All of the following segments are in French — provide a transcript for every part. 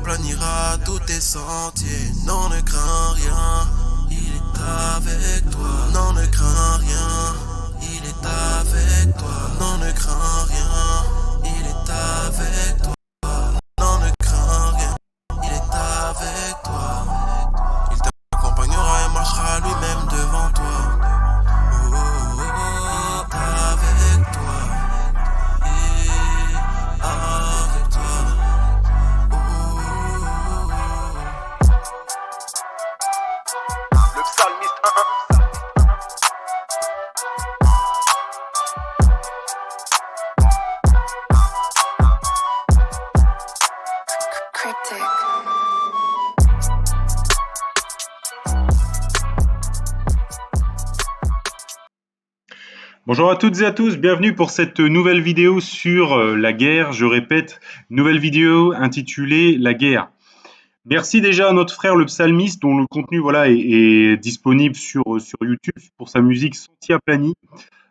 aplanira tous tes sentiers. Non, ne crains rien, il est avec toi. Non, ne crains rien, il est avec toi. Non, ne crains rien, il est avec toi. Non, ne crains rien, il est avec toi. Il t'accompagnera et marchera lui-même devant toi. Oh, oh, oh, oh, il est avec toi. Il est avec toi. Oh, oh, oh, oh. Le psalmiste 1-1. Bonjour à toutes et à tous, bienvenue pour cette nouvelle vidéo sur la guerre. Je répète, nouvelle vidéo intitulée La guerre. Merci déjà à notre frère le psalmiste dont le contenu est disponible sur YouTube pour sa musique Sentier aplani.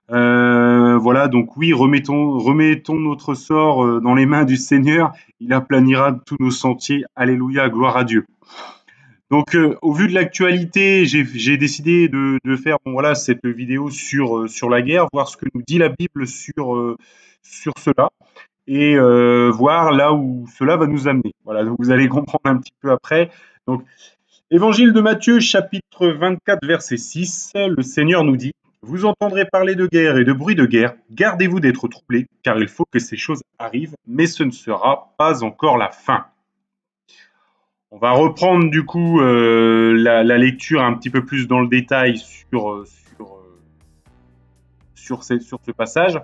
Voilà, donc oui, remettons notre sort dans les mains du Seigneur. Il aplanira tous nos sentiers. Alléluia, gloire à Dieu. Donc, au vu de l'actualité, j'ai décidé de faire cette vidéo sur la guerre, voir ce que nous dit la Bible sur cela et voir là où cela va nous amener. Voilà, donc vous allez comprendre un petit peu après. Donc, Évangile de Matthieu, chapitre 24, verset 6, le Seigneur nous dit « Vous entendrez parler de guerre et de bruit de guerre, gardez-vous d'être troublés, car il faut que ces choses arrivent, mais ce ne sera pas encore la fin. » On va reprendre du coup la lecture un petit peu plus dans le détail sur ce passage.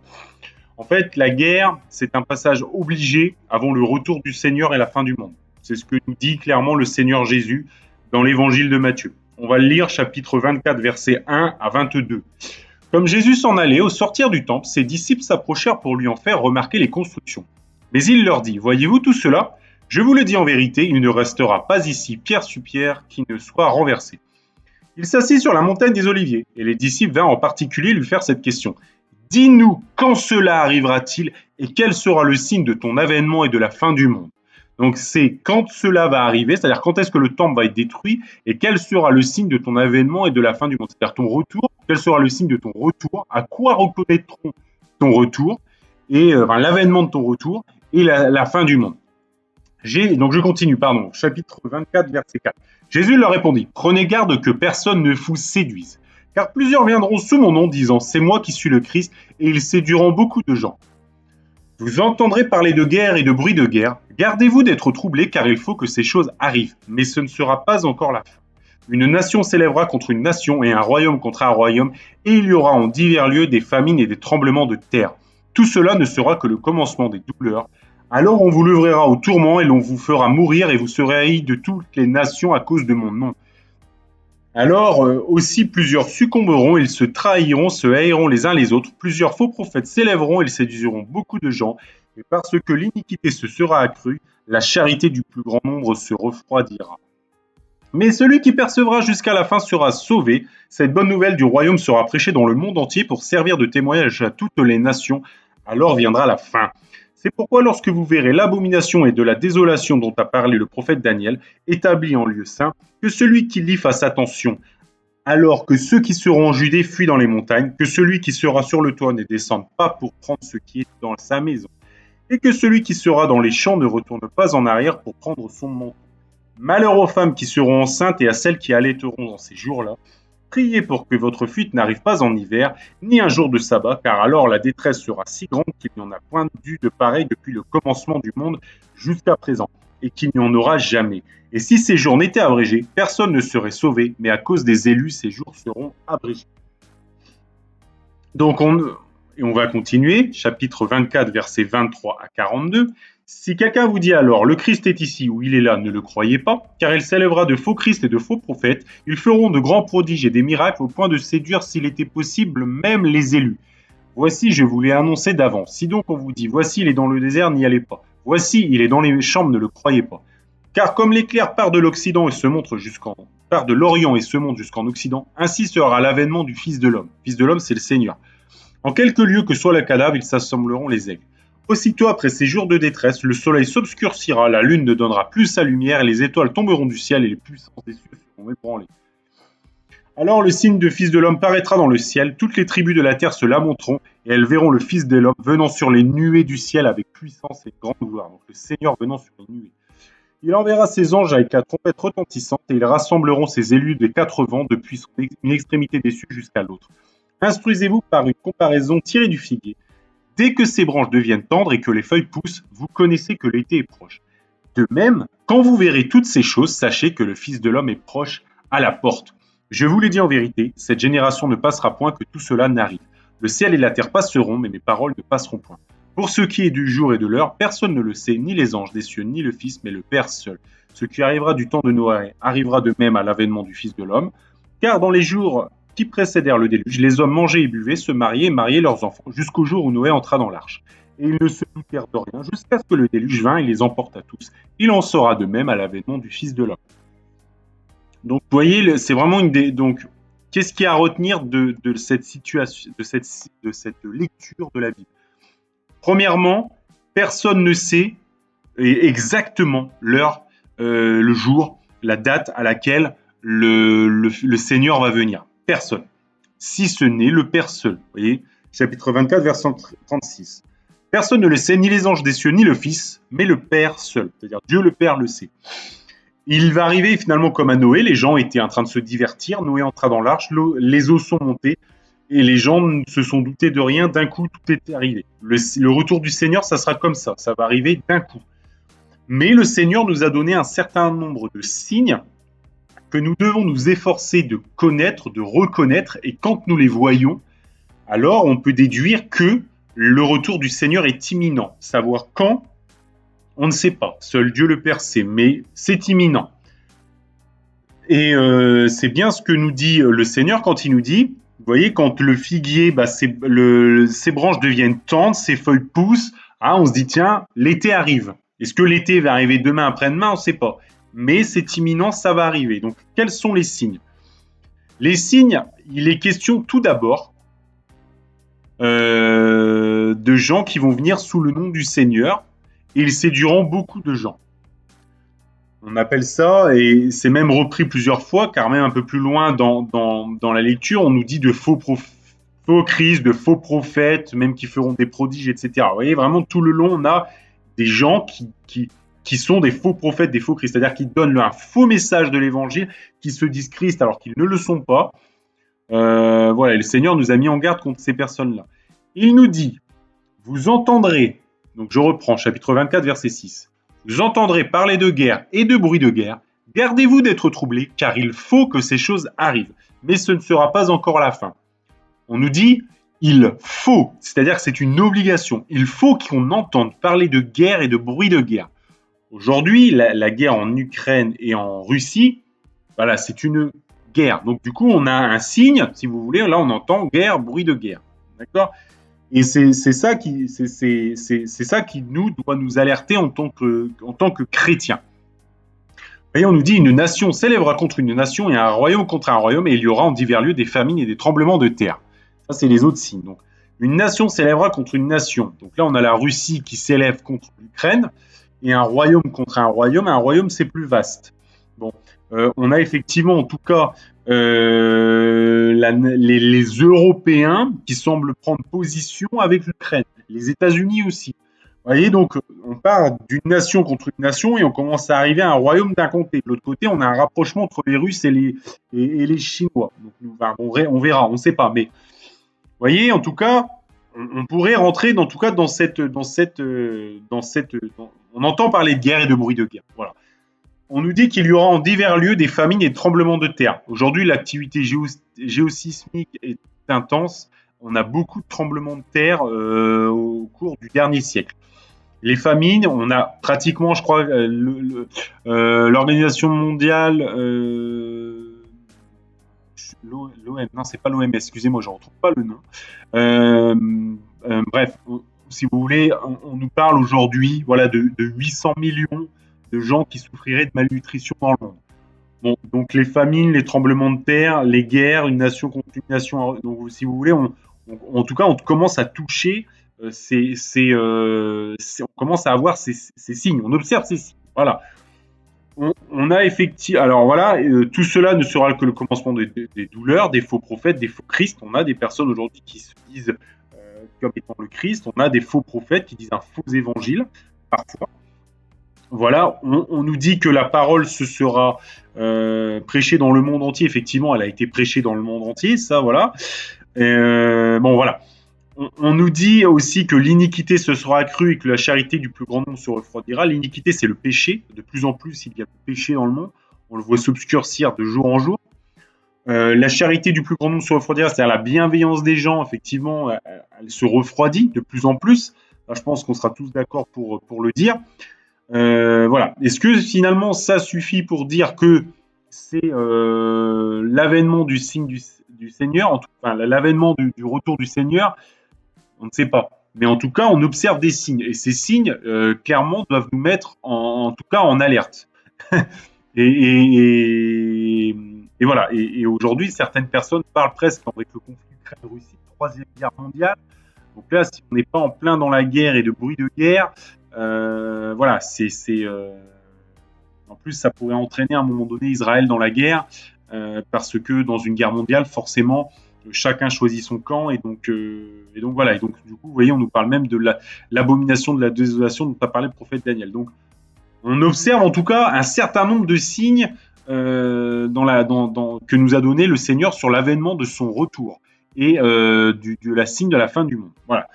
En fait, la guerre, c'est un passage obligé avant le retour du Seigneur et la fin du monde. C'est ce que nous dit clairement le Seigneur Jésus dans l'évangile de Matthieu. On va le lire, chapitre 24, versets 1 à 22. Comme Jésus s'en allait, au sortir du temple, ses disciples s'approchèrent pour lui en faire remarquer les constructions. Mais il leur dit « Voyez-vous tout cela ? Je vous le dis en vérité, il ne restera pas ici pierre sur pierre qui ne soit renversée. » Il s'assit sur la montagne des Oliviers, et les disciples vinrent en particulier lui faire cette question. « Dis-nous, quand cela arrivera-t-il, et quel sera le signe de ton avènement et de la fin du monde ?» Donc c'est quand cela va arriver, c'est-à-dire quand est-ce que le temple va être détruit, et quel sera le signe de ton avènement et de la fin du monde. C'est-à-dire ton retour, quel sera le signe de ton retour, à quoi reconnaîtront ton retour, et l'avènement de ton retour, et la fin du monde. Donc je continue, chapitre 24, verset 4. Jésus leur répondit, « Prenez garde que personne ne vous séduise, car plusieurs viendront sous mon nom, disant, c'est moi qui suis le Christ, et ils séduiront beaucoup de gens. Vous entendrez parler de guerre et de bruit de guerre, gardez-vous d'être troublés, car il faut que ces choses arrivent, mais ce ne sera pas encore la fin. Une nation s'élèvera contre une nation, et un royaume contre un royaume, et il y aura en divers lieux des famines et des tremblements de terre. Tout cela ne sera que le commencement des douleurs. Alors on vous livrera au tourment et l'on vous fera mourir et vous serez haïs de toutes les nations à cause de mon nom. Alors aussi plusieurs succomberont, ils se trahiront, se haïront les uns les autres, plusieurs faux prophètes s'élèveront, ils séduiront beaucoup de gens, et parce que l'iniquité se sera accrue, la charité du plus grand nombre se refroidira. Mais celui qui persévérera jusqu'à la fin sera sauvé. Cette bonne nouvelle du royaume sera prêchée dans le monde entier pour servir de témoignage à toutes les nations. Alors viendra la fin. C'est pourquoi lorsque vous verrez l'abomination et de la désolation dont a parlé le prophète Daniel, établi en lieu saint, que celui qui lit fasse attention, alors que ceux qui seront en Judée fuient dans les montagnes, que celui qui sera sur le toit ne descende pas pour prendre ce qui est dans sa maison, et que celui qui sera dans les champs ne retourne pas en arrière pour prendre son manteau. Malheur aux femmes qui seront enceintes et à celles qui allaiteront dans ces jours-là. Priez pour que votre fuite n'arrive pas en hiver, ni un jour de sabbat, car alors la détresse sera si grande qu'il n'y en a point eu de pareil depuis le commencement du monde jusqu'à présent, et qu'il n'y en aura jamais. Et si ces jours n'étaient abrégés, personne ne serait sauvé, mais à cause des élus, ces jours seront abrégés. Donc on va continuer, chapitre 24, versets 23 à 42. Si quelqu'un vous dit alors, le Christ est ici ou il est là, ne le croyez pas, car il s'élèvera de faux Christ et de faux prophètes, ils feront de grands prodiges et des miracles au point de séduire, s'il était possible, même les élus. Voici, je vous l'ai annoncé d'avance. Si donc on vous dit, voici, il est dans le désert, n'y allez pas. Voici, il est dans les chambres, ne le croyez pas. Car comme l'éclair part de l'Occident et se montre part de l'Orient et se monte jusqu'en Occident, ainsi sera l'avènement du Fils de l'homme. Fils de l'homme, c'est le Seigneur. En quelque lieu que soit le cadavre, ils s'assembleront les aigles. Aussitôt après ces jours de détresse, le soleil s'obscurcira, la lune ne donnera plus sa lumière, et les étoiles tomberont du ciel, et les puissances des cieux seront ébranlées. Alors le signe de Fils de l'homme paraîtra dans le ciel, toutes les tribus de la terre se lamenteront, et elles verront le Fils de l'homme venant sur les nuées du ciel avec puissance et grande gloire. Donc le Seigneur venant sur les nuées. Il enverra ses anges avec la trompette retentissante, et ils rassembleront ses élus des quatre vents, depuis une extrémité des cieux jusqu'à l'autre. Instruisez-vous par une comparaison tirée du figuier. Dès que ses branches deviennent tendres et que les feuilles poussent, vous connaissez que l'été est proche. De même, quand vous verrez toutes ces choses, sachez que le Fils de l'homme est proche à la porte. Je vous l'ai dit en vérité, cette génération ne passera point que tout cela n'arrive. Le ciel et la terre passeront, mais mes paroles ne passeront point. Pour ce qui est du jour et de l'heure, personne ne le sait, ni les anges des cieux, ni le Fils, mais le Père seul. Ce qui arrivera du temps de Noé arrivera de même à l'avènement du Fils de l'homme. Car dans les jours qui précédèrent le déluge, les hommes mangeaient et buvaient, se mariaient et mariaient leurs enfants, jusqu'au jour où Noé entra dans l'arche. Et ils ne se doutèrent de rien, jusqu'à ce que le déluge vînt et les emporta tous. Il en sera de même à l'avènement du Fils de l'homme. Donc, vous voyez, c'est vraiment Donc, qu'est-ce qu'il y a à retenir de cette situation, de cette lecture de la Bible? Premièrement, personne ne sait exactement l'heure, le jour, la date à laquelle le Seigneur va venir. Personne. Si ce n'est le Père seul. Vous voyez, chapitre 24, verset 36. Personne ne le sait, ni les anges des cieux, ni le Fils, mais le Père seul. C'est-à-dire Dieu le Père le sait. Il va arriver finalement comme à Noé, les gens étaient en train de se divertir, Noé entra dans l'arche, les eaux sont montées, et les gens ne se sont doutés de rien, d'un coup tout est arrivé. Le retour du Seigneur, ça sera comme ça va arriver d'un coup. Mais le Seigneur nous a donné un certain nombre de signes que nous devons nous efforcer de connaître, de reconnaître, et quand nous les voyons, alors on peut déduire que le retour du Seigneur est imminent. Savoir quand, on ne sait pas. Seul Dieu le Père sait, mais c'est imminent. Et c'est bien ce que nous dit le Seigneur quand il nous dit, vous voyez, quand le figuier, ses branches deviennent tendres, ses feuilles poussent, on se dit, tiens, l'été arrive. Est-ce que l'été va arriver demain, après-demain? On ne sait pas. Mais c'est imminent, ça va arriver. Donc, quels sont les signes? Les signes, il est question tout d'abord de gens qui vont venir sous le nom du Seigneur, et ils séduiront beaucoup de gens. On appelle ça, et c'est même repris plusieurs fois, car même un peu plus loin dans la lecture, on nous dit de faux Christ, de faux prophètes, même qui feront des prodiges, etc. Vous voyez, vraiment tout le long, on a des gens qui sont des faux prophètes, des faux Christ, c'est-à-dire qui donnent un faux message de l'évangile, qui se disent Christ alors qu'ils ne le sont pas. Voilà, le Seigneur nous a mis en garde contre ces personnes-là. Il nous dit, vous entendrez, donc je reprends, chapitre 24, verset 6, vous entendrez parler de guerre et de bruit de guerre, gardez-vous d'être troublés, car il faut que ces choses arrivent, mais ce ne sera pas encore la fin. On nous dit, il faut, c'est-à-dire que c'est une obligation, il faut qu'on entende parler de guerre et de bruit de guerre. Aujourd'hui, la guerre en Ukraine et en Russie, voilà, c'est une guerre. Donc du coup, on a un signe, si vous voulez, là on entend guerre, bruit de guerre. D'accord ? Et c'est ça qui doit nous alerter en tant que chrétiens. Vous voyez, on nous dit une nation s'élèvera contre une nation et un royaume contre un royaume, et il y aura en divers lieux des famines et des tremblements de terre. Ça, c'est les autres signes. Donc, une nation s'élèvera contre une nation. Donc là, on a la Russie qui s'élève contre l'Ukraine, et un royaume contre un royaume. Un royaume, c'est plus vaste. Bon, on a effectivement, en tout cas, les Européens qui semblent prendre position avec l'Ukraine. Les États-Unis aussi. Vous voyez, donc, on part d'une nation contre une nation et on commence à arriver à un royaume d'un côté. De l'autre côté, on a un rapprochement entre les Russes et les Chinois. Donc, on verra, on ne sait pas. Mais, vous voyez, en tout cas, on pourrait rentrer dans cette... on entend parler de guerre et de bruit de guerre. Voilà. On nous dit qu'il y aura en divers lieux des famines et des tremblements de terre. Aujourd'hui, l'activité géosismique est intense. On a beaucoup de tremblements de terre au cours du dernier siècle. Les famines, on a pratiquement, je crois, l'Organisation mondiale, l'OM, non, c'est pas l'OMS, excusez-moi, je ne retrouve pas le nom. Bref, si vous voulez, on nous parle aujourd'hui, voilà, de 800 millions de gens qui souffriraient de malnutrition dans le monde. Bon, donc les famines, les tremblements de terre, les guerres, une nation contre une nation. Donc, si vous voulez, en tout cas, on commence à toucher on commence à avoir ces signes, on observe ces signes. Voilà. On a effectivement. Alors voilà, tout cela ne sera que le commencement des douleurs, des faux prophètes, des faux Christ. On a des personnes aujourd'hui qui se disent comme étant le Christ. On a des faux prophètes qui disent un faux évangile, parfois. Voilà, on nous dit que la parole se sera prêchée dans le monde entier. Effectivement, elle a été prêchée dans le monde entier, ça, voilà. Bon, voilà. On nous dit aussi que l'iniquité se sera accrue et que la charité du plus grand nombre se refroidira. L'iniquité, c'est le péché. De plus en plus, il y a le péché dans le monde. On le voit s'obscurcir de jour en jour. La charité du plus grand nombre se refroidira, c'est-à-dire la bienveillance des gens, effectivement, elle se refroidit de plus en plus. Là, je pense qu'on sera tous d'accord pour le dire. Voilà. Est-ce que finalement ça suffit pour dire que c'est l'avènement du signe du Seigneur, enfin l'avènement du retour du Seigneur? On ne sait pas. Mais en tout cas, on observe des signes. Et ces signes, clairement, doivent nous mettre en tout cas en alerte. et voilà. Et aujourd'hui, certaines personnes parlent presque avec le conflit Ukraine-Russie, troisième guerre mondiale. Donc là, si on n'est pas en plein dans la guerre et de bruit de guerre, voilà, en plus, ça pourrait entraîner à un moment donné Israël dans la guerre, parce que dans une guerre mondiale, forcément, chacun choisit son camp, et donc voilà. Et donc, du coup, vous voyez, on nous parle même de l'abomination de la désolation dont a parlé le prophète Daniel. Donc, on observe en tout cas un certain nombre de signes que nous a donné le Seigneur sur l'avènement de son retour et de la signe de la fin du monde. Voilà.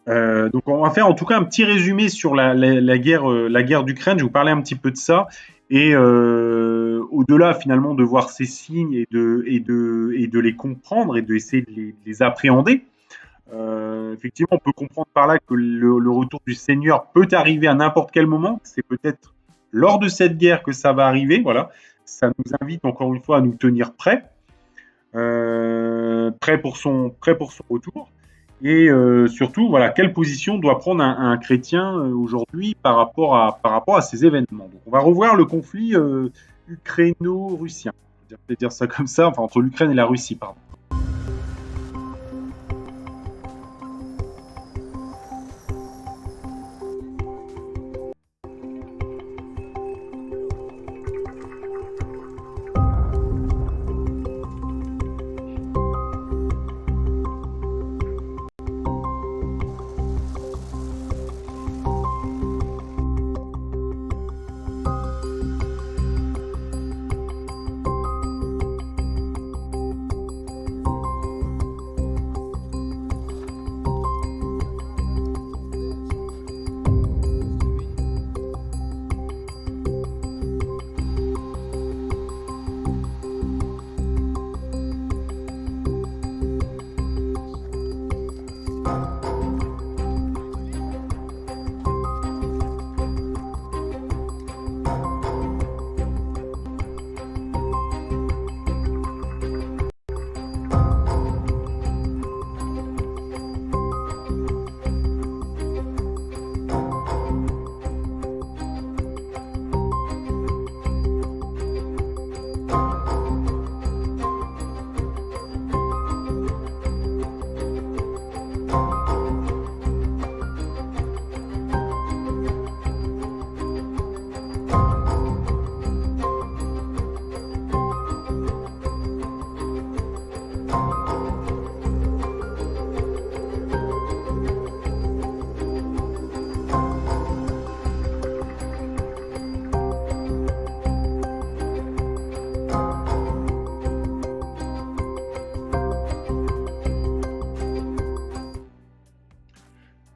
Donc on va faire en tout cas un petit résumé sur la guerre d'Ukraine. Je vais vous parler un petit peu de ça, et au-delà finalement de voir ces signes et de les comprendre et d'essayer de les appréhender. Effectivement, on peut comprendre par là que le retour du Seigneur peut arriver à n'importe quel moment. C'est peut-être lors de cette guerre que ça va arriver. Voilà, ça nous invite encore une fois à nous tenir prêts, prêts pour son retour. Et surtout, voilà, quelle position doit prendre un chrétien aujourd'hui par rapport à ces événements. Donc, on va revoir le conflit ukraino-russien. Je vais peut-être dire ça comme ça, enfin entre l'Ukraine et la Russie, pardon.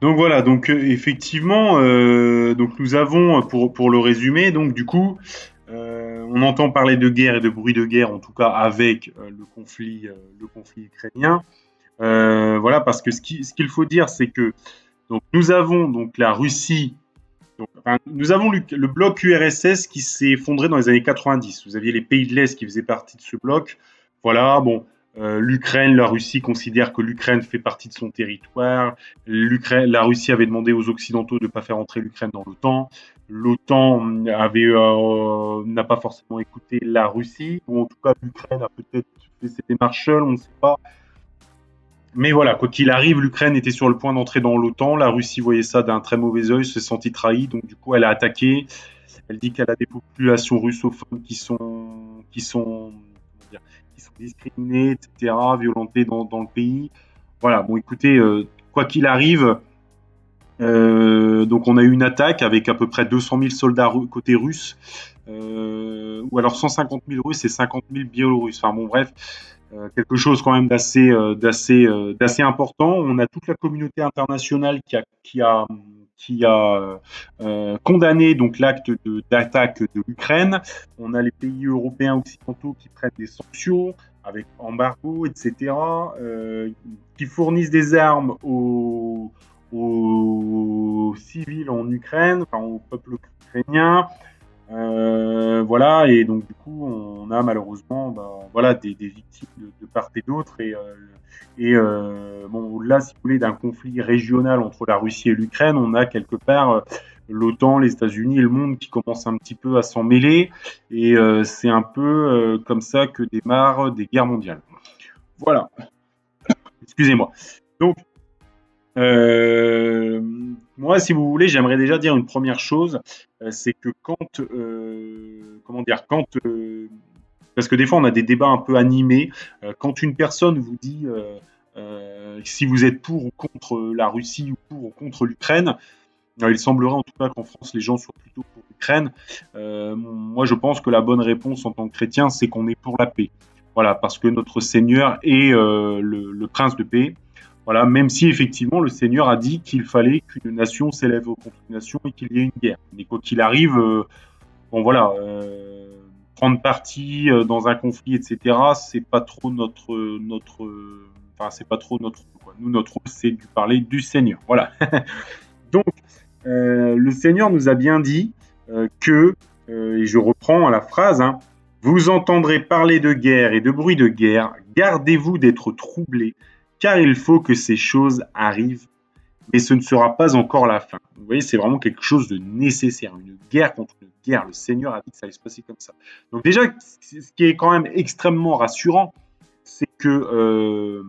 Donc voilà, donc effectivement, donc nous avons, pour le résumer, donc du coup, on entend parler de guerre et de bruit de guerre, en tout cas avec le conflit ukrainien. Voilà, parce que ce qu'il faut dire, c'est que donc nous avons donc la Russie, nous avons le bloc URSS qui s'est effondré dans les années 90. Vous aviez les pays de l'Est qui faisaient partie de ce bloc. Voilà, bon. L'Ukraine, la Russie considère que l'Ukraine fait partie de son territoire. La Russie avait demandé aux Occidentaux de ne pas faire entrer l'Ukraine dans l'OTAN. L'OTAN n'a pas forcément écouté la Russie, ou en tout cas l'Ukraine a peut-être fait ses démarches seule, on ne sait pas. Mais voilà, quoi qu'il arrive, l'Ukraine était sur le point d'entrer dans l'OTAN. La Russie voyait ça d'un très mauvais œil, se sentit trahie, donc du coup, elle a attaqué. Elle dit qu'elle a des populations russophones comment dire, qui sont discriminées, etc., violentées dans le pays. Voilà, bon, écoutez, quoi qu'il arrive, donc on a eu une attaque avec à peu près 200 000 soldats côté russe, ou alors 150 000 Russes et 50 000 Biélorusses. Enfin bon, bref, quelque chose quand même d'assez important. On a toute la communauté internationale qui a condamné donc l'acte d'attaque de l'Ukraine. On a les pays européens occidentaux qui prennent des sanctions avec embargo, etc., qui fournissent des armes aux civils en Ukraine, enfin au peuple ukrainien. Voilà, et donc du coup, on a malheureusement voilà, des victimes de part et d'autre. Bon, au-delà, si vous voulez, d'un conflit régional entre la Russie et l'Ukraine, on a quelque part l'OTAN, les États-Unis et le monde qui commencent un petit peu à s'en mêler. Et c'est un peu comme ça que démarrent des guerres mondiales. Voilà. Excusez-moi. Donc, moi, si vous voulez, j'aimerais déjà dire une première chose, c'est que parce que des fois on a des débats un peu animés, quand une personne vous dit si vous êtes pour ou contre la Russie ou pour ou contre l'Ukraine, il semblerait en tout cas qu'en France les gens soient plutôt pour l'Ukraine. Moi, je pense que la bonne réponse en tant que chrétien, c'est qu'on est pour la paix. Voilà, parce que notre Seigneur est le prince de paix. Voilà, même si effectivement le Seigneur a dit qu'il fallait qu'une nation s'élève contre une nation et qu'il y ait une guerre. Mais quoi qu'il arrive, bon voilà, prendre parti dans un conflit, etc., c'est pas trop c'est pas trop notre quoi. Nous, notre rôle, c'est de parler du Seigneur. Voilà. Donc, le Seigneur nous a bien dit que, et je reprends la phrase, hein, vous entendrez parler de guerre et de bruit de guerre, gardez-vous d'être troublés, car il faut que ces choses arrivent, mais ce ne sera pas encore la fin. Vous voyez, c'est vraiment quelque chose de nécessaire, une guerre contre une guerre. Le Seigneur a dit que ça allait se passer comme ça. Donc déjà, ce qui est quand même extrêmement rassurant, c'est que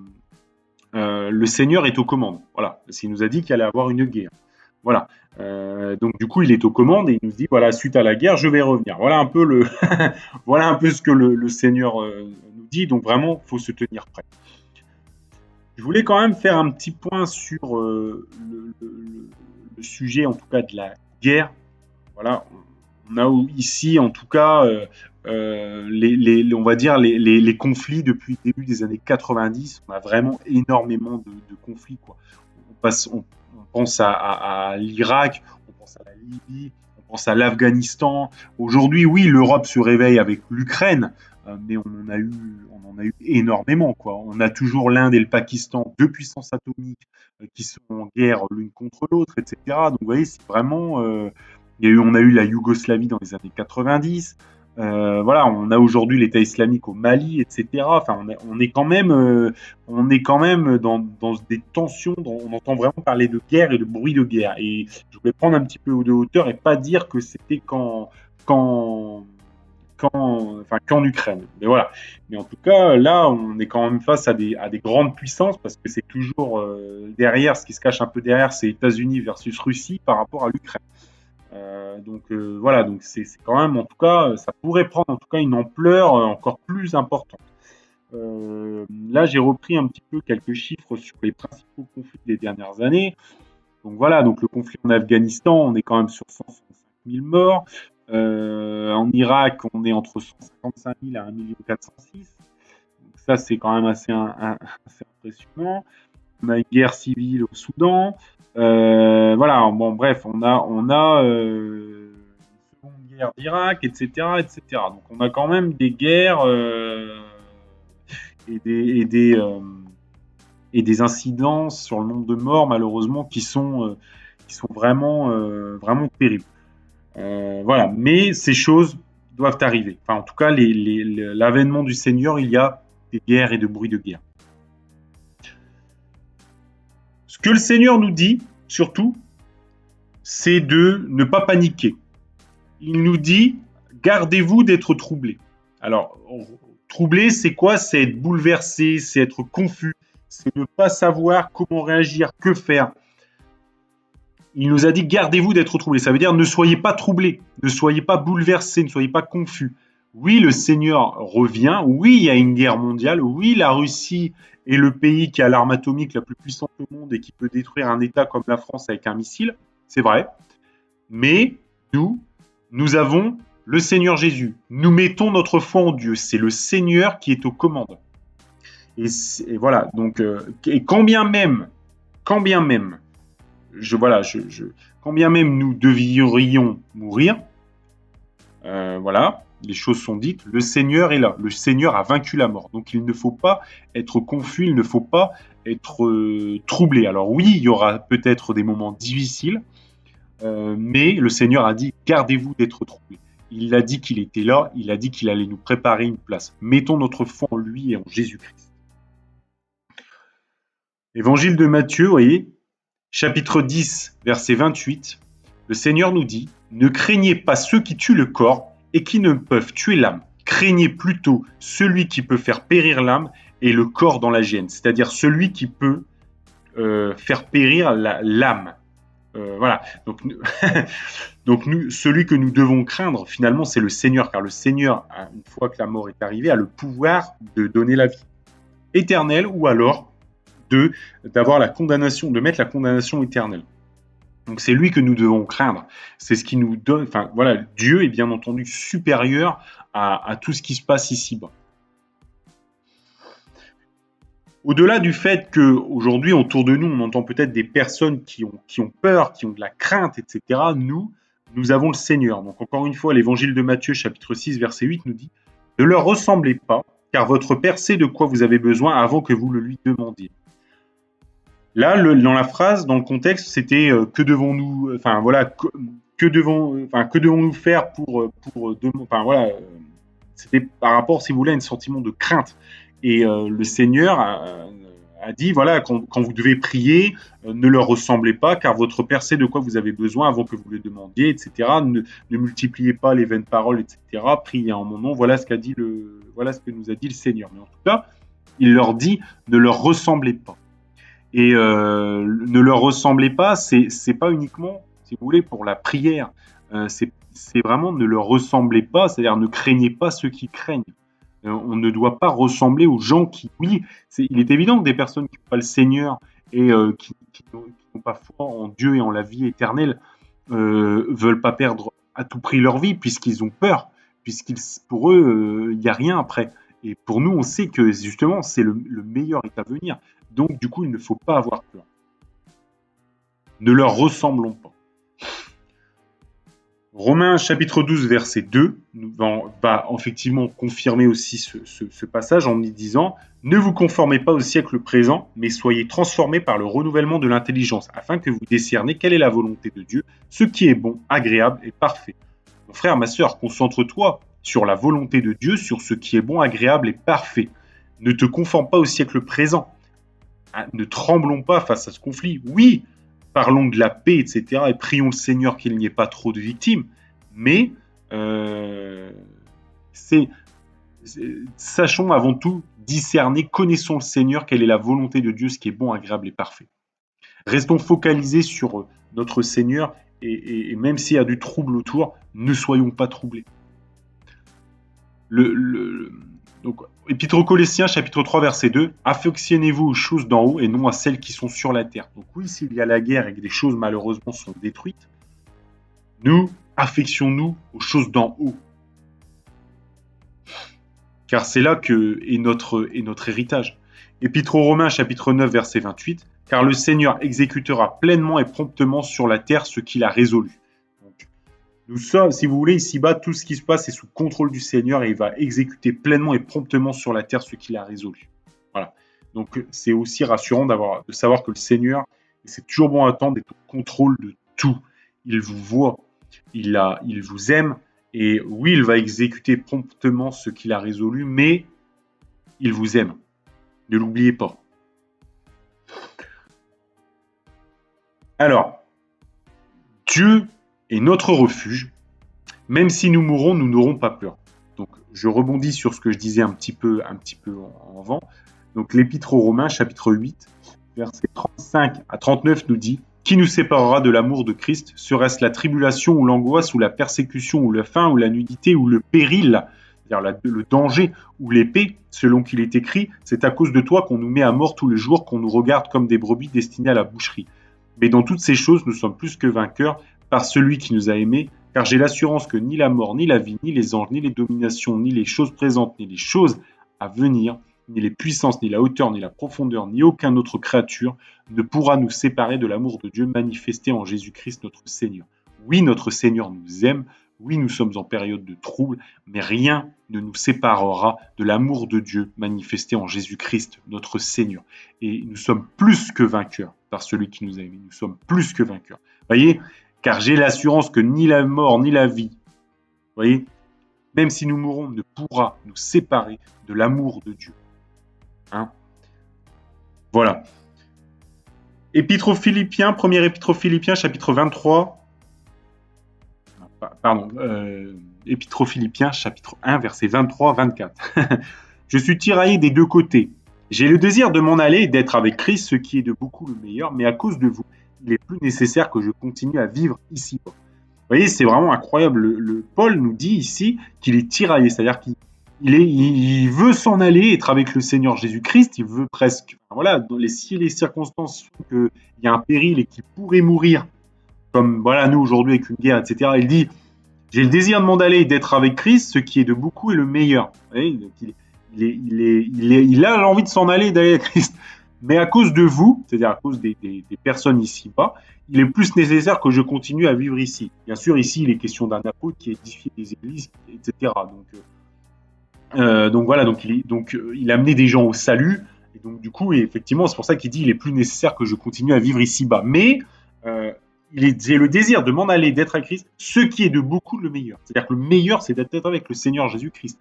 le Seigneur est aux commandes. Voilà, il nous a dit qu'il allait y avoir une guerre. Voilà. Donc du coup, il est aux commandes et il nous dit voilà, suite à la guerre, je vais revenir. Voilà un peu voilà un peu ce que le Seigneur nous dit. Donc vraiment, il faut se tenir prêt. Je voulais quand même faire un petit point sur le sujet, en tout cas, de la guerre. Voilà, on a ici, en tout cas, on va dire les conflits depuis le début des années 90. On a vraiment énormément de conflits, quoi. On pense à l'Irak, on pense à la Libye, on pense à l'Afghanistan. Aujourd'hui, oui, l'Europe se réveille avec l'Ukraine, mais on en a eu énormément, quoi. On a toujours l'Inde et le Pakistan, deux puissances atomiques qui sont en guerre l'une contre l'autre, etc. Donc, vous voyez, c'est vraiment... on a eu la Yougoslavie dans les années 90. Voilà, on a aujourd'hui l'État islamique au Mali, etc. Enfin, on est quand même dans des tensions. On entend vraiment parler de guerre et de bruit de guerre. Et je voulais prendre un petit peu de hauteur et pas dire que c'était qu'en Ukraine. Mais voilà. Mais en tout cas, là, on est quand même face à des grandes puissances parce que c'est toujours derrière, ce qui se cache un peu derrière, c'est États-Unis versus Russie par rapport à l'Ukraine. Voilà, donc c'est quand même, en tout cas, ça pourrait prendre en tout cas une ampleur encore plus importante. Là, j'ai repris un petit peu quelques chiffres sur les principaux conflits des dernières années. Donc voilà, donc le conflit en Afghanistan, on est quand même sur 165 000 morts. En Irak, on est entre 155 000 à 1 406 000. Donc ça, c'est quand même assez impressionnant. On a une guerre civile au Soudan. Voilà, bon, bref, on a une seconde guerre d'Irak, etc., etc. Donc, on a quand même des guerres et des incidences sur le nombre de morts, malheureusement, qui sont vraiment, vraiment terribles. Voilà, mais ces choses doivent arriver. Enfin, en tout cas, l'avènement du Seigneur, il y a des guerres et de bruits de guerre. Ce que le Seigneur nous dit, surtout, c'est de ne pas paniquer. Il nous dit, gardez-vous d'être troublés. Alors, troublé, c'est quoi? C'est être bouleversé, c'est être confus, c'est ne pas savoir comment réagir, que faire. Il nous a dit gardez-vous d'être troublés. Ça veut dire ne soyez pas troublés, ne soyez pas bouleversés, ne soyez pas confus. Oui, le Seigneur revient. Oui, il y a une guerre mondiale. Oui, la Russie est le pays qui a l'arme atomique la plus puissante au monde et qui peut détruire un État comme la France avec un missile. C'est vrai. Mais nous avons le Seigneur Jésus. Nous mettons notre foi en Dieu. C'est le Seigneur qui est aux commandes. Et voilà. Donc, et quand bien même, quand bien même nous devrions mourir, voilà, les choses sont dites, le Seigneur est là, le Seigneur a vaincu la mort. Donc il ne faut pas être confus, il ne faut pas être troublé. Alors oui, il y aura peut-être des moments difficiles, mais le Seigneur a dit, gardez-vous d'être troublés. Il a dit qu'il était là, il a dit qu'il allait nous préparer une place. Mettons notre foi en lui et en Jésus-Christ. Évangile de Matthieu, vous voyez, chapitre 10, verset 28, le Seigneur nous dit « Ne craignez pas ceux qui tuent le corps et qui ne peuvent tuer l'âme. Craignez plutôt celui qui peut faire périr l'âme et le corps dans la géhenne. » C'est-à-dire celui qui peut faire périr l'âme. Voilà. Donc, celui que nous devons craindre, finalement, c'est le Seigneur. Car le Seigneur, une fois que la mort est arrivée, a le pouvoir de donner la vie éternelle ou alors d'avoir la condamnation, de mettre la condamnation éternelle. Donc c'est lui que nous devons craindre. C'est ce qui nous donne, enfin voilà, Dieu est bien entendu supérieur à tout ce qui se passe ici-bas. Au-delà du fait qu'aujourd'hui, autour de nous, on entend peut-être des personnes qui ont peur, qui ont de la crainte, etc., nous avons le Seigneur. Donc encore une fois, l'évangile de Matthieu, chapitre 6, verset 8, nous dit « Ne leur ressemblez pas, car votre Père sait de quoi vous avez besoin avant que vous le lui demandiez. » Là, dans la phrase, dans le contexte, c'était que devons-nous, enfin voilà, que devons-nous faire pour enfin voilà, c'était par rapport, si vous voulez, à un sentiment de crainte. Et le Seigneur a dit, voilà, quand vous devez prier, ne leur ressemblez pas, car votre Père sait de quoi vous avez besoin avant que vous le demandiez, etc. Ne multipliez pas les vaines paroles, etc. Priez en mon nom. Voilà ce que nous a dit le Seigneur. Mais en tout cas, il leur dit, ne leur ressemblez pas. Et ne leur ressemblez pas, c'est pas uniquement, si vous voulez, pour la prière. C'est vraiment ne leur ressemblez pas, c'est-à-dire ne craignez pas ceux qui craignent. On ne doit pas ressembler aux gens qui, oui, il est évident que des personnes qui n'ont pas le Seigneur et qui n'ont pas foi en Dieu et en la vie éternelle veulent pas perdre à tout prix leur vie puisqu'ils ont peur, pour eux, il n'y a rien après. Et pour nous, on sait que justement, c'est le meilleur est à venir. Donc, du coup, il ne faut pas avoir peur. Ne leur ressemblons pas. Romains chapitre 12, verset 2 va effectivement confirmer aussi ce passage en y disant « Ne vous conformez pas au siècle présent, mais soyez transformés par le renouvellement de l'intelligence, afin que vous discerniez quelle est la volonté de Dieu, ce qui est bon, agréable et parfait. » Mon frère, ma sœur, concentre-toi sur la volonté de Dieu, sur ce qui est bon, agréable et parfait. Ne te conforme pas au siècle présent. Ne tremblons pas face à ce conflit. Oui, parlons de la paix, etc. et prions le Seigneur qu'il n'y ait pas trop de victimes. Mais sachons avant tout discerner, connaissons le Seigneur, quelle est la volonté de Dieu, ce qui est bon, agréable et parfait. Restons focalisés sur notre Seigneur et même s'il y a du trouble autour, ne soyons pas troublés. Donc, Épître aux Colossiens, chapitre 3, verset 2, « Affectionnez-vous aux choses d'en haut et non à celles qui sont sur la terre. » Donc oui, s'il y a la guerre et que des choses malheureusement sont détruites, nous affectionnons-nous aux choses d'en haut. Car c'est là est notre héritage. Épître aux Romains, chapitre 9, verset 28, « Car le Seigneur exécutera pleinement et promptement sur la terre ce qu'il a résolu. » Nous sommes, si vous voulez, ici-bas, tout ce qui se passe est sous contrôle du Seigneur et il va exécuter pleinement et promptement sur la terre ce qu'il a résolu. Voilà. Donc, c'est aussi rassurant de savoir que le Seigneur, et c'est toujours bon à attendre, est au contrôle de tout. Il vous voit, il vous aime, et oui, il va exécuter promptement ce qu'il a résolu, mais il vous aime. Ne l'oubliez pas. Alors, Dieu est notre refuge. Même si nous mourrons, nous n'aurons pas peur. Donc, je rebondis sur ce que je disais un petit peu avant. Donc l'Épître aux Romains, chapitre 8, versets 35 à 39 nous dit « Qui nous séparera de l'amour de Christ? Serait-ce la tribulation ou l'angoisse ou la persécution ou la faim ou la nudité ou le péril ?» c'est-à-dire le danger ou l'épée, selon qu'il est écrit, c'est à cause de toi qu'on nous met à mort tous les jours, qu'on nous regarde comme des brebis destinées à la boucherie. Mais dans toutes ces choses, nous sommes plus que vainqueurs par celui qui nous a aimés, car j'ai l'assurance que ni la mort, ni la vie, ni les anges, ni les dominations, ni les choses présentes, ni les choses à venir, ni les puissances, ni la hauteur, ni la profondeur, ni aucune autre créature ne pourra nous séparer de l'amour de Dieu manifesté en Jésus-Christ notre Seigneur. Oui, notre Seigneur nous aime. Oui, nous sommes en période de trouble, mais rien ne nous séparera de l'amour de Dieu manifesté en Jésus-Christ, notre Seigneur. Et nous sommes plus que vainqueurs par celui qui nous a aimés. Nous sommes plus que vainqueurs. Voyez, car j'ai l'assurance que ni la mort, ni la vie, voyez, même si nous mourrons, ne pourra nous séparer de l'amour de Dieu. Hein? Voilà. Épître aux Philippiens, premier épître aux Philippiens, chapitre 23. Épître aux Philippiens, chapitre 1, versets 23-24. Je suis tiraillé des deux côtés. J'ai le désir de m'en aller et d'être avec Christ, ce qui est de beaucoup le meilleur, mais à cause de vous, il est plus nécessaire que je continue à vivre ici. Vous voyez, c'est vraiment incroyable. Le Paul nous dit ici qu'il est tiraillé, c'est-à-dire qu'il veut s'en aller, être avec le Seigneur Jésus-Christ, il veut presque, voilà, si les circonstances font qu'il y a un péril et qu'il pourrait mourir, comme voilà, nous aujourd'hui avec une guerre, etc. Il dit, j'ai le désir de m'en aller et d'être avec Christ, ce qui est de beaucoup est le meilleur. Vous voyez, donc il a l'envie de s'en aller, d'aller avec Christ. Mais à cause de vous, c'est-à-dire à cause des personnes ici-bas, il est plus nécessaire que je continue à vivre ici. Bien sûr, ici, il est question d'un apôtre qui édifie des églises, etc. Donc voilà, il a amené des gens au salut. Et donc du coup, effectivement, c'est pour ça qu'il dit, il est plus nécessaire que je continue à vivre ici-bas. Mais j'ai le désir de m'en aller, d'être avec Christ, ce qui est de beaucoup le meilleur. C'est-à-dire que le meilleur, c'est d'être avec le Seigneur Jésus-Christ.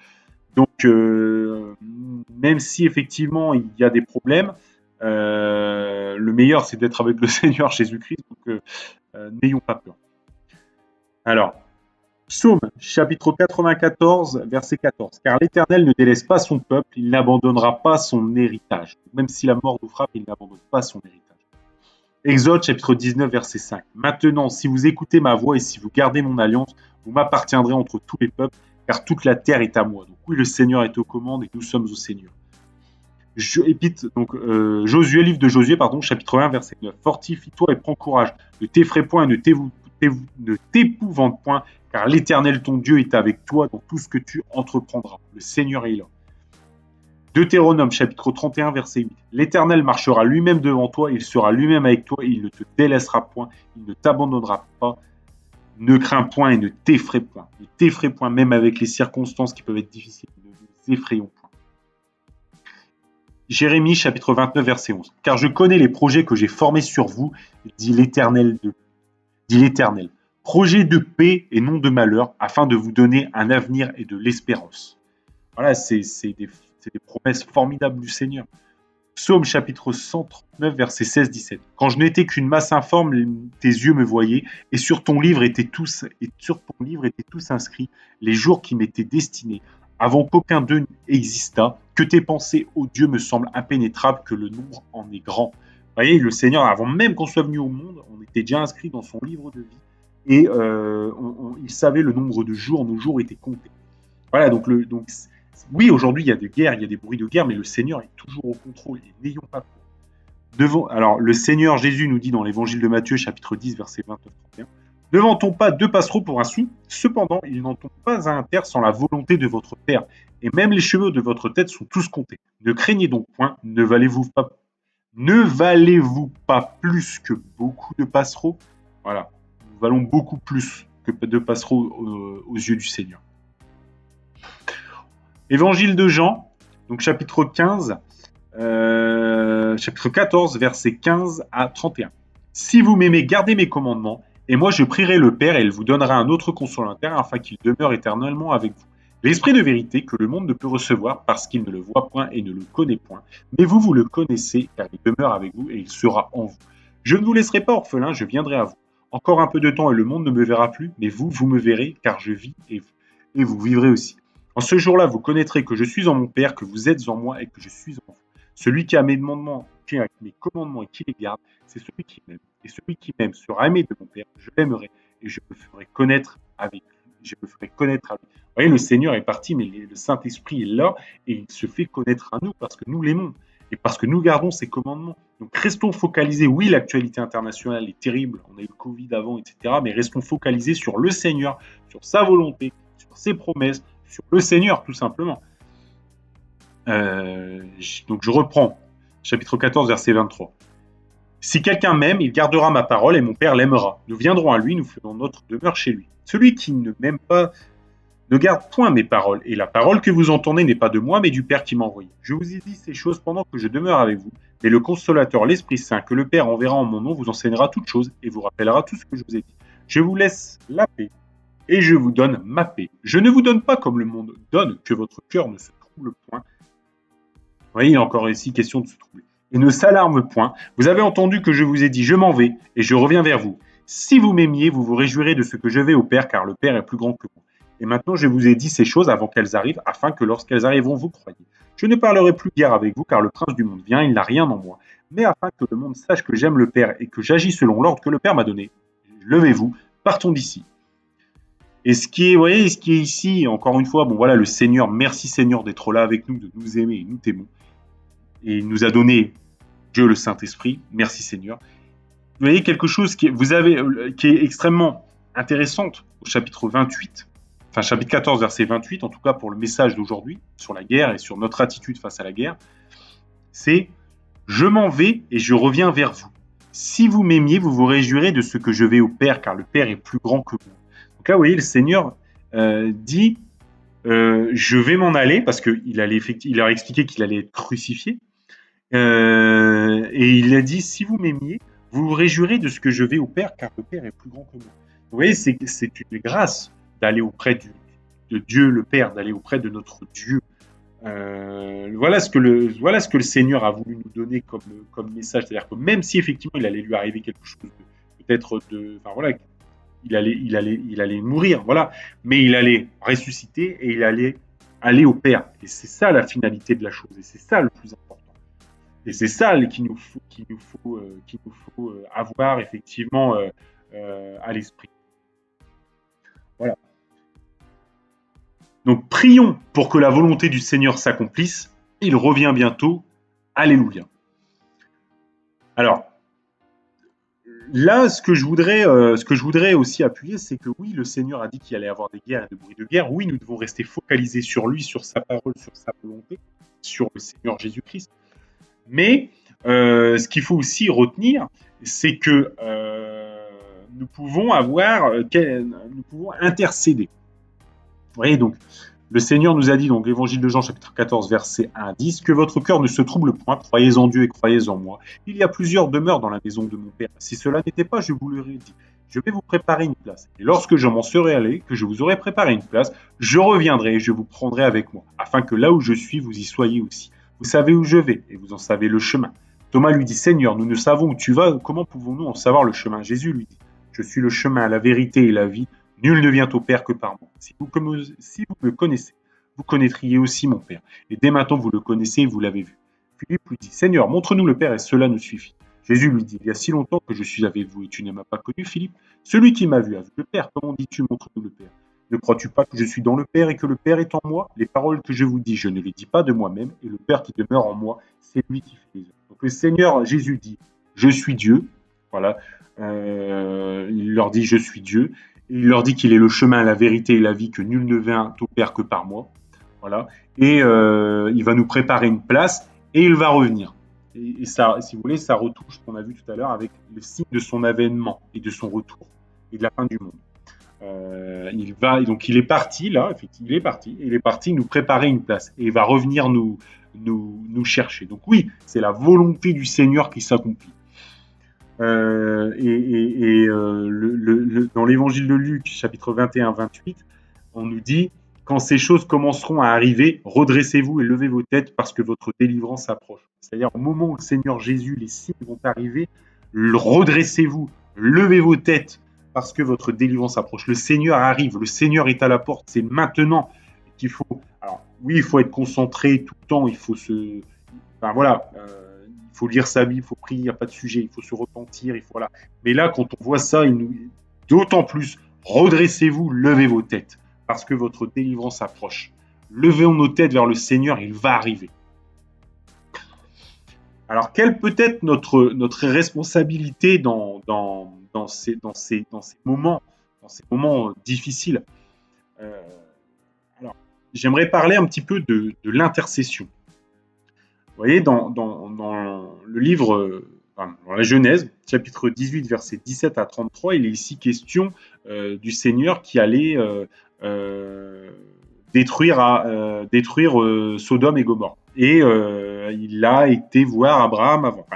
Donc, même si effectivement il y a des problèmes, le meilleur, c'est d'être avec le Seigneur Jésus-Christ. Donc, n'ayons pas peur. Alors, Psaume, chapitre 94, verset 14. Car l'Éternel ne délaisse pas son peuple, il n'abandonnera pas son héritage. Même si la mort nous frappe, il n'abandonne pas son héritage. Exode, chapitre 19, verset 5. Maintenant, si vous écoutez ma voix et si vous gardez mon alliance, vous m'appartiendrez entre tous les peuples, car toute la terre est à moi. Donc oui, le Seigneur est aux commandes et nous sommes au Seigneur. Josué, livre de Josué, chapitre 1, verset 9. Fortifie-toi et prends courage. Ne t'effraie point et ne t'épouvante point, car l'Éternel ton Dieu est avec toi dans tout ce que tu entreprendras. Le Seigneur est là. Deutéronome, chapitre 31, verset 8. L'Éternel marchera lui-même devant toi, il sera lui-même avec toi, et il ne te délaissera point, il ne t'abandonnera pas. Ne crains point et ne t'effraie point. Ne t'effraie point, même avec les circonstances qui peuvent être difficiles. Ne nous effrayons point. Jérémie, chapitre 29, verset 11. Car je connais les projets que j'ai formés sur vous, dit l'Éternel. Projets de paix et non de malheur, afin de vous donner un avenir et de l'espérance. Voilà, c'est des promesses formidables du Seigneur. Psaume chapitre 139, verset 16-17. Quand je n'étais qu'une masse informe, tes yeux me voyaient, et sur ton livre étaient tous inscrits les jours qui m'étaient destinés, avant qu'aucun d'eux existât, que tes pensées, ô Dieu, me semblent impénétrables, que le nombre en est grand. Vous voyez, le Seigneur, avant même qu'on soit venu au monde, on était déjà inscrit dans son livre de vie, et il savait le nombre de jours, nos jours étaient comptés. Voilà, donc oui, aujourd'hui, il y a des guerres, il y a des bruits de guerre, mais le Seigneur est toujours au contrôle. Et n'ayons pas peur. Alors, le Seigneur Jésus nous dit dans l'évangile de Matthieu, chapitre 10, verset 29-31, « Ne vend-on pas 2 passereaux pour un sou? Cependant, il n'en tombe pas un terre sans la volonté de votre Père. Et même les cheveux de votre tête sont tous comptés. Ne craignez donc point, ne valez-vous pas plus que beaucoup de passereaux? » Voilà, nous valons beaucoup plus que 2 passereaux aux yeux du Seigneur. Évangile de Jean, donc chapitre 14, versets 15 à 31. Si vous m'aimez, gardez mes commandements, et moi je prierai le Père, et il vous donnera un autre consolateur, afin qu'il demeure éternellement avec vous. L'esprit de vérité que le monde ne peut recevoir, parce qu'il ne le voit point et ne le connaît point. Mais vous le connaissez, car il demeure avec vous, et il sera en vous. Je ne vous laisserai pas orphelin, je viendrai à vous. Encore un peu de temps, et le monde ne me verra plus, mais vous me verrez, car je vis, et vous vivrez aussi. En ce jour-là, vous connaîtrez que je suis en mon Père, que vous êtes en moi et que je suis en vous. Celui qui a mes commandements, mes commandements et qui les garde, c'est celui qui m'aime. Et celui qui m'aime sera aimé de mon Père. Je l'aimerai et je me ferai connaître avec lui. Je me ferai connaître à lui. Vous voyez, le Seigneur est parti, mais le Saint-Esprit est là et il se fait connaître à nous parce que nous l'aimons et parce que nous gardons ses commandements. Donc restons focalisés. Oui, l'actualité internationale est terrible. On a eu le Covid avant, etc. Mais restons focalisés sur le Seigneur, sur sa volonté, sur ses promesses, sur le Seigneur, tout simplement. Donc je reprends, chapitre 14, verset 23. Si quelqu'un m'aime, il gardera ma parole et mon Père l'aimera. Nous viendrons à lui, nous ferons notre demeure chez lui. Celui qui ne m'aime pas ne garde point mes paroles, et la parole que vous entendez n'est pas de moi, mais du Père qui m'a envoyé. Je vous ai dit ces choses pendant que je demeure avec vous, mais le Consolateur, l'Esprit Saint, que le Père enverra en mon nom, vous enseignera toutes choses et vous rappellera tout ce que je vous ai dit. Je vous laisse la paix, et je vous donne ma paix. Je ne vous donne pas comme le monde donne, que votre cœur ne se trouble point. Vous voyez, il est encore ici question de se troubler. Et ne s'alarme point. Vous avez entendu que je vous ai dit, je m'en vais, et je reviens vers vous. Si vous m'aimiez, vous vous réjouirez de ce que je vais au Père, car le Père est plus grand que moi. Et maintenant, je vous ai dit ces choses avant qu'elles arrivent, afin que lorsqu'elles arriveront, vous croyiez. Je ne parlerai plus guère avec vous, car le prince du monde vient, il n'a rien en moi. Mais afin que le monde sache que j'aime le Père et que j'agis selon l'ordre que le Père m'a donné. Levez-vous, partons d'ici. Et ce qui est, vous voyez, ce qui est ici, encore une fois, bon voilà, le Seigneur, merci Seigneur d'être là avec nous, de nous aimer, et nous t'aimons. Et il nous a donné Dieu le Saint-Esprit, merci Seigneur. Vous voyez quelque chose qui est extrêmement intéressante au chapitre 28, enfin chapitre 14, verset 28, en tout cas pour le message d'aujourd'hui, sur la guerre et sur notre attitude face à la guerre, c'est « Je m'en vais et je reviens vers vous. Si vous m'aimiez, vous vous réjouirez de ce que je vais au Père, car le Père est plus grand que moi. » Donc là, vous voyez, le Seigneur dit je vais m'en aller, parce qu'il a expliqué qu'il allait être crucifié, et il a dit si vous m'aimiez, vous vous réjouirez de ce que je vais au Père, car le Père est plus grand que moi. Vous voyez, c'est une grâce d'aller auprès de Dieu le Père, d'aller auprès de notre Dieu. Voilà ce que le Seigneur a voulu nous donner comme message, c'est-à-dire que même si effectivement il allait lui arriver quelque chose il allait mourir, voilà, mais il allait ressusciter et il allait aller au Père. Et c'est ça la finalité de la chose, et c'est ça le plus important. Et c'est ça qu'il nous faut avoir effectivement à l'esprit. Voilà. Donc prions pour que la volonté du Seigneur s'accomplisse. Il revient bientôt. Alléluia. Alors, là, ce que je voudrais aussi appuyer, c'est que oui, le Seigneur a dit qu'il allait y avoir des guerres et des bruits de guerre. Oui, nous devons rester focalisés sur lui, sur sa parole, sur sa volonté, sur le Seigneur Jésus-Christ. Mais ce qu'il faut aussi retenir, c'est que nous pouvons intercéder. Vous voyez, donc, le Seigneur nous a dit, donc, l'Évangile de Jean, chapitre 14, verset 1 à 10, que votre cœur ne se trouble point, croyez en Dieu et croyez en moi. Il y a plusieurs demeures dans la maison de mon Père. Si cela n'était pas, je vous l'aurais dit. Je vais vous préparer une place. Et lorsque je m'en serai allé, que je vous aurai préparé une place, je reviendrai et je vous prendrai avec moi, afin que là où je suis, vous y soyez aussi. Vous savez où je vais, et vous en savez le chemin. Thomas lui dit, Seigneur, nous ne savons où tu vas, comment pouvons-nous en savoir le chemin? Jésus lui dit, je suis le chemin, la vérité et la vie. Nul ne vient au Père que par moi. Si vous me connaissez, vous connaîtriez aussi mon Père. Et dès maintenant, vous le connaissez et vous l'avez vu. Philippe lui dit, Seigneur, montre-nous le Père et cela nous suffit. Jésus lui dit, il y a si longtemps que je suis avec vous et tu ne m'as pas connu, Philippe. Celui qui m'a vu a vu le Père. Comment dis-tu, montre-nous le Père? Ne crois-tu pas que je suis dans le Père et que le Père est en moi? Les paroles que je vous dis, je ne les dis pas de moi-même, et le Père qui demeure en moi, c'est lui qui fait les œuvres. Donc le Seigneur Jésus dit, je suis Dieu. Voilà. Il leur dit, je suis Dieu. Et il leur dit qu'il est le chemin, la vérité et la vie, que nul ne vient au Père que par moi. Voilà. Et il va nous préparer une place et il va revenir. Et ça, si vous voulez, ça retouche ce qu'on a vu tout à l'heure avec le signe de son avènement et de son retour et de la fin du monde. Donc il est parti là, effectivement, il est parti nous préparer une place et il va revenir nous chercher. Donc oui, c'est la volonté du Seigneur qui s'accomplit. Dans l'évangile de Luc, chapitre 21-28, on nous dit « Quand ces choses commenceront à arriver, redressez-vous et levez vos têtes parce que votre délivrance approche. » C'est-à-dire au moment où le Seigneur Jésus, les signes vont arriver, redressez-vous, levez vos têtes parce que votre délivrance approche. Le Seigneur arrive, le Seigneur est à la porte, c'est maintenant qu'il faut... Alors oui, il faut être concentré tout le temps, il faut Enfin voilà, il faut lire sa Bible, il faut prier, il n'y a pas de sujet, il faut se repentir, voilà. Mais là, quand on voit ça, d'autant plus, redressez-vous, levez vos têtes, parce que votre délivrance approche. Levons nos têtes vers le Seigneur, il va arriver. Alors, quelle peut être notre responsabilité dans ces moments, difficiles? Alors, j'aimerais parler un petit peu de l'intercession. Vous voyez, dans le livre, dans la Genèse, chapitre 18, versets 17 à 33, il est ici question du Seigneur qui allait détruire Sodome et Gomorrhe. Et il a été voir Abraham avant.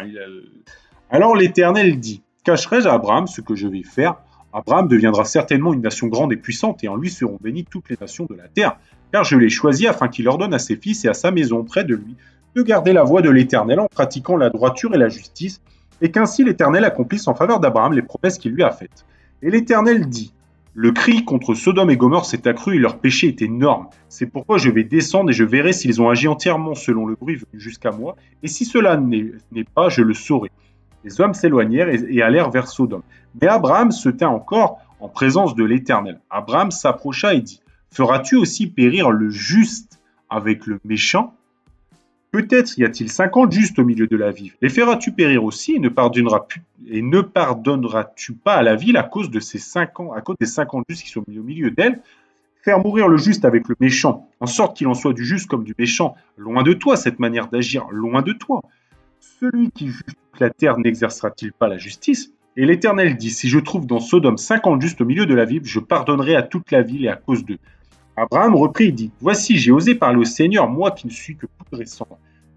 Alors l'Éternel dit, cacherai-je à Abraham ce que je vais faire? Abraham deviendra certainement une nation grande et puissante, et en lui seront bénies toutes les nations de la terre, car je l'ai choisi afin qu'il ordonne à ses fils et à sa maison près de lui de garder la voie de l'Éternel en pratiquant la droiture et la justice, et qu'ainsi l'Éternel accomplisse en faveur d'Abraham les promesses qu'il lui a faites. Et l'Éternel dit, le cri contre Sodome et Gomorrhe s'est accru et leur péché est énorme. C'est pourquoi je vais descendre et je verrai s'ils ont agi entièrement selon le bruit venu jusqu'à moi, et si cela n'est pas, je le saurai. Les hommes s'éloignèrent et allèrent vers Sodome. Mais Abraham se tint encore en présence de l'Éternel. Abraham s'approcha et dit, feras-tu aussi périr le juste avec le méchant? Peut-être y a-t-il 50 justes au milieu de la ville. Les feras-tu périr aussi et ne pardonneras-tu pas à la ville à cause des 50 justes qui sont mis au milieu d'elle? Faire mourir le juste avec le méchant, en sorte qu'il en soit du juste comme du méchant. Loin de toi cette manière d'agir, loin de toi. Celui qui juge toute la terre n'exercera-t-il pas la justice? Et l'Éternel dit, si je trouve dans Sodome 50 justes au milieu de la ville, je pardonnerai à toute la ville et à cause d'eux. Abraham reprit et dit, voici, j'ai osé parler au Seigneur, moi qui ne suis que tout récent.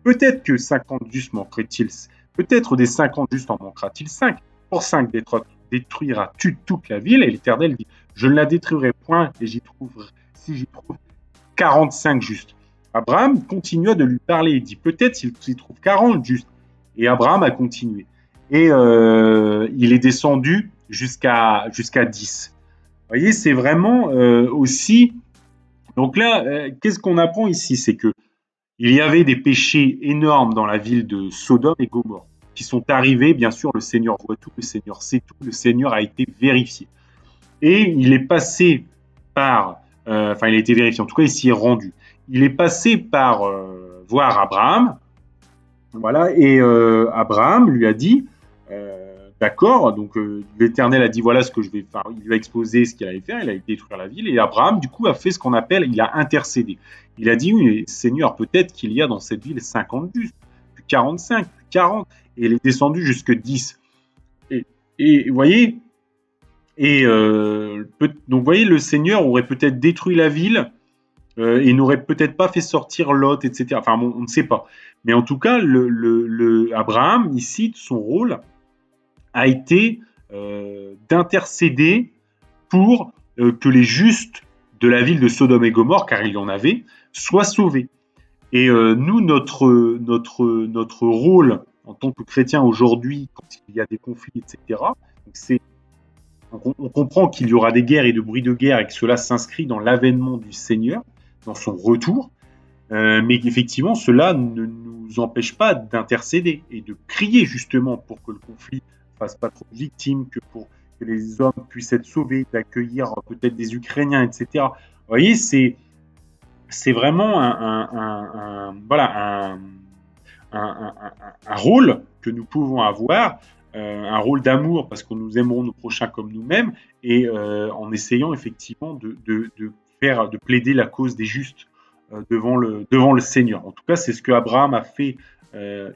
Peut-être que 50 justes manqueraient-ils, peut-être des 50 justes en manquera-t-il 5. Pour 5 détruiras-tu toute la ville? Et l'Éternel dit, je ne la détruirai point, et si j'y trouve 45 justes. Abraham continua de lui parler et dit, peut-être s'il trouve 40 justes. Et Abraham a continué. Et il est descendu jusqu'à 10. Vous voyez, c'est vraiment aussi... Donc là, qu'est-ce qu'on apprend ici? C'est que il y avait des péchés énormes dans la ville de Sodome et Gomorrhe qui sont arrivés. Bien sûr, le Seigneur voit tout, le Seigneur sait tout, le Seigneur a été vérifié. Et il est passé par... il a été vérifié, en tout cas, il s'y est rendu. Il est passé par voir Abraham. Voilà, et Abraham lui a dit... D'accord, donc l'Éternel a dit voilà ce que je vais faire. Il lui a exposé ce qu'il allait faire, il allait détruire la ville. Et Abraham, du coup, a fait ce qu'on appelle, il a intercédé. Il a dit oui, Seigneur, peut-être qu'il y a dans cette ville 50 justes, puis 45, puis 40. Et il est descendu jusque 10. Et vous voyez, donc vous voyez, le Seigneur aurait peut-être détruit la ville et n'aurait peut-être pas fait sortir Lot, etc. Enfin, bon, on ne sait pas. Mais en tout cas, Abraham, ici, son rôle a été d'intercéder pour que les justes de la ville de Sodome et Gomorrhe, car il y en avait, soient sauvés. Et nous, notre rôle en tant que chrétiens aujourd'hui, quand il y a des conflits, etc., on comprend qu'il y aura des guerres et de bruits de guerre et que cela s'inscrit dans l'avènement du Seigneur, dans son retour, mais effectivement, cela ne nous empêche pas d'intercéder et de prier justement pour que le conflit fasse pas trop de victimes, que les hommes puissent être sauvés, d'accueillir peut-être des Ukrainiens, etc. Vous voyez, c'est vraiment un rôle que nous pouvons avoir, un rôle d'amour parce que nous aimerons nos prochains comme nous-mêmes, et en essayant effectivement de plaider la cause des justes devant le Seigneur. En tout cas, c'est ce que Abraham a fait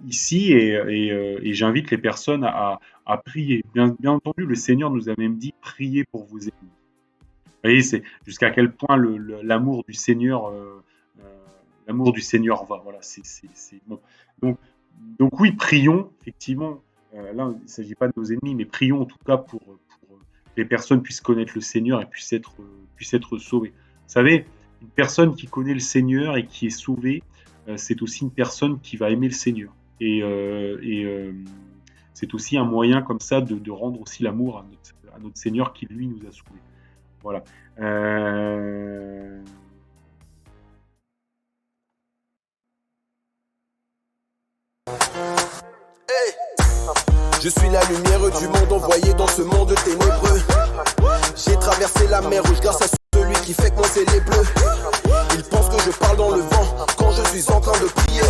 ici, et j'invite les personnes à prier. Bien entendu, le Seigneur nous a même dit priez pour vos ennemis. Vous voyez, c'est jusqu'à quel point l'amour du Seigneur, va. Voilà, c'est bon. Donc oui, prions effectivement. Là, il ne s'agit pas de nos ennemis, mais prions en tout cas pour que les personnes puissent connaître le Seigneur et puissent être sauvées. Vous savez, une personne qui connaît le Seigneur et qui est sauvée, c'est aussi une personne qui va aimer le Seigneur. Et c'est aussi un moyen comme ça de rendre aussi l'amour à notre Seigneur qui, lui, nous a sauvés. Voilà. Hey. Je suis la lumière du monde envoyée dans ce monde ténébreux. J'ai traversé la mer rouge grâce à celui qui fait que mon ciel est bleu. Ils pensent que je parle dans le vent quand je suis en train de prier.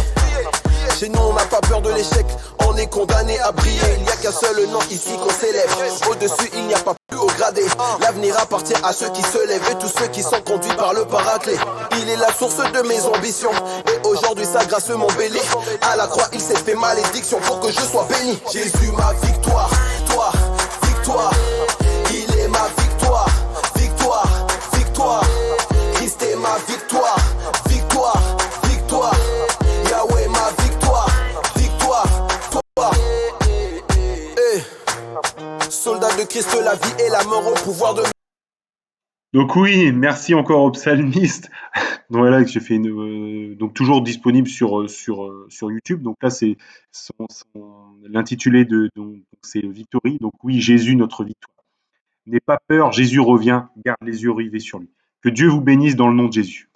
Chez nous on n'a pas peur de l'échec, on est condamné à briller. Il n'y a qu'un seul nom ici qu'on célèbre. Au-dessus il n'y a pas plus haut gradé. L'avenir appartient à ceux qui se lèvent et tous ceux qui sont conduits par le paraclet. Il est la source de mes ambitions et aujourd'hui sa grâce m'embellit. À la croix il s'est fait malédiction pour que je sois béni. Jésus ma victoire, victoire, victoire. Il est ma victoire, victoire, victoire. Christ est ma victoire, victoire, victoire. Yahweh ma victoire, victoire, toi. Soldat de Christ, la vie et la mort au pouvoir de... Donc oui, merci encore au psalmiste. Donc voilà, que j'ai fait donc toujours disponible sur YouTube. Donc là, c'est l'intitulé donc c'est Victory. Donc oui, Jésus, notre victoire. N'aie pas peur, Jésus revient, garde les yeux rivés sur lui. Que Dieu vous bénisse dans le nom de Jésus.